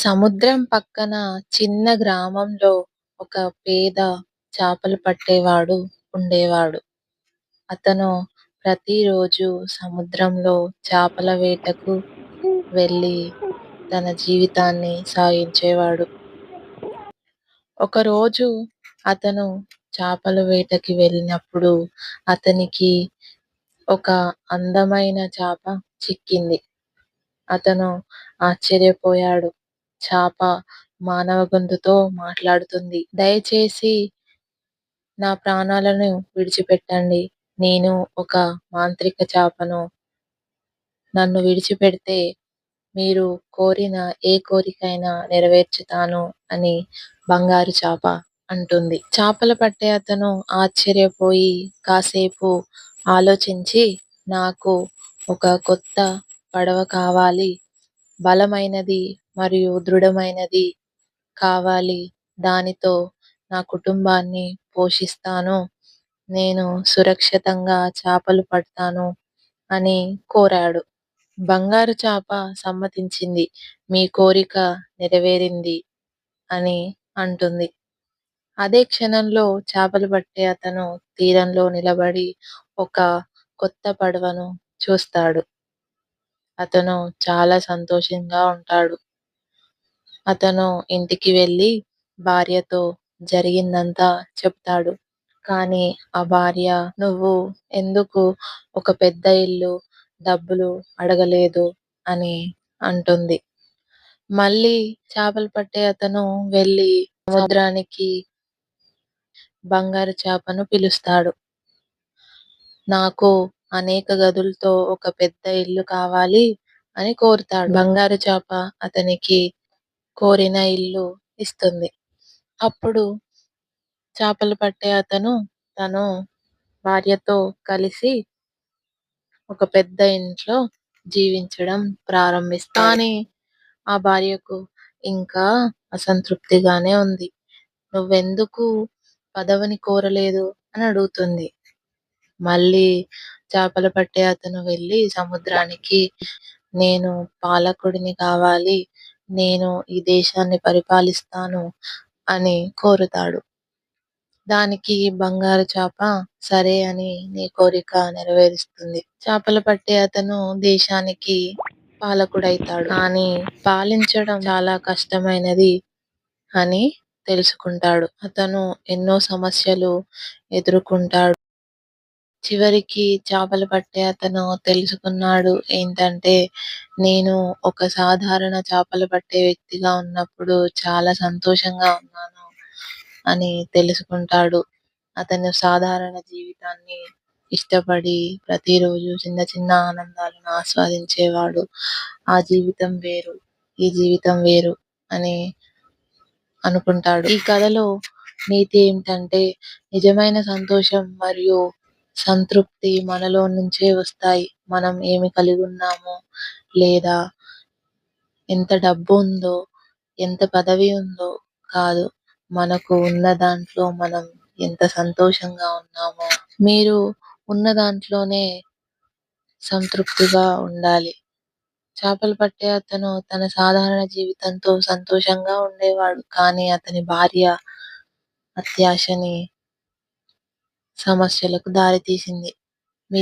సముద్రం పక్కన చిన్న గ్రామంలో ఒక పేద చేపలు పట్టేవాడు ఉండేవాడు. అతను ప్రతిరోజు సముద్రంలో చేపల వేటకు వెళ్ళి తన జీవితాన్ని సాగించేవాడు. ఒకరోజు అతను చేపల వేటకి వెళ్ళినప్పుడు అతనికి ఒక అందమైన చేప చిక్కింది. అతను ఆశ్చర్యపోయాడు. చేప మానవ గొంతుతో మాట్లాడుతుంది. దయచేసి నా ప్రాణాలను విడిచిపెట్టండి. నేను ఒక మాంత్రిక చేపను. నన్ను విడిచిపెడితే మీరు కోరిన ఏ కోరికైనా నెరవేర్చుతాను అని బంగారు చేప అంటుంది. చేపలు పట్టే అతను ఆశ్చర్యపోయి కాసేపు ఆలోచించి, నాకు ఒక కొత్త పడవ కావాలి, బలమైనది మరియు దృఢమైనది కావాలి. దానితో నా కుటుంబాన్ని పోషిస్తాను. నేను సురక్షితంగా చేపలు పడతాను అని కోరాడు. బంగారు చేప సమ్మతించింది. మీ కోరిక నెరవేరింది అని అంటుంది. అదే క్షణంలో చేపలు పట్టే అతను తీరంలో నిలబడి ఒక కొత్త పడవను చూస్తాడు. అతను చాలా సంతోషంగా ఉంటాడు. అతను ఇంటికి వెళ్ళి భార్యతో జరిగిందంతా చెప్తాడు. కానీ ఆ భార్య, నువ్వు ఎందుకు ఒక పెద్ద ఇల్లు, డబ్బులు అడగలేదు అని అంటుంది. మళ్ళీ చేపలు పట్టే అతను వెళ్ళి సముద్రానికి బంగారు చేపను పిలుస్తాడు. నాకు అనేక గదులతో ఒక పెద్ద ఇల్లు కావాలి అని కోరుతాడు. బంగారు చేప అతనికి కోరిన ఇల్లు ఇస్తుంది. అప్పుడు చేపలు పట్టే అతను తను భార్యతో కలిసి ఒక పెద్ద ఇంట్లో జీవించడం ప్రారంభిస్తాడు. కానీ ఆ భార్యకు ఇంకా అసంతృప్తిగానే ఉంది. నువ్వెందుకు పదవిని కోరలేదు అని అడుగుతుంది. మళ్ళీ చేపలు పట్టే అతను వెళ్ళి సముద్రానికి, నేను పాలకుడిని కావాలి, నేను ఈ దేశాన్ని పరిపాలిస్తాను అని కోరుతాడు. దానికి బంగారు చేప సరే అని నీ కోరిక నెరవేరుస్తుంది. చేపలు పట్టే అతను దేశానికి పాలకుడైతాడు. కానీ పాలించడం చాలా కష్టమైనది అని తెలుసుకుంటాడు. అతను ఎన్నో సమస్యలు ఎదుర్కొంటాడు. చివరికి చేపలు పట్టే అతను తెలుసుకున్నాడు ఏంటంటే, నేను ఒక సాధారణ చేపలు పట్టే వ్యక్తిగా ఉన్నప్పుడు చాలా సంతోషంగా ఉన్నాను అని తెలుసుకుంటాడు. అతను సాధారణ జీవితాన్ని ఇష్టపడి ప్రతిరోజు చిన్న చిన్న ఆనందాలను ఆస్వాదించేవాడు. ఆ జీవితం వేరు, ఈ జీవితం వేరు అని అనుకుంటాడు. ఈ కథలో నీతి ఏమిటంటే, నిజమైన సంతోషం మరియు సంతృప్తి మనలో నుంచే వస్తాయి. మనం ఏమి కలిగి ఉన్నామో, లేదా ఎంత డబ్బు ఉందో, ఎంత పదవి ఉందో కాదు, మనకు ఉన్న దాంట్లో మనం ఎంత సంతోషంగా ఉన్నామో. మీరు ఉన్న దాంట్లోనే సంతృప్తిగా ఉండాలి. చేపలు పట్టే అతను తన సాధారణ జీవితంతో సంతోషంగా ఉండేవాడు. కానీ అతని భార్య అత్యాశని సమస్యలకు దారితీసింది. మీ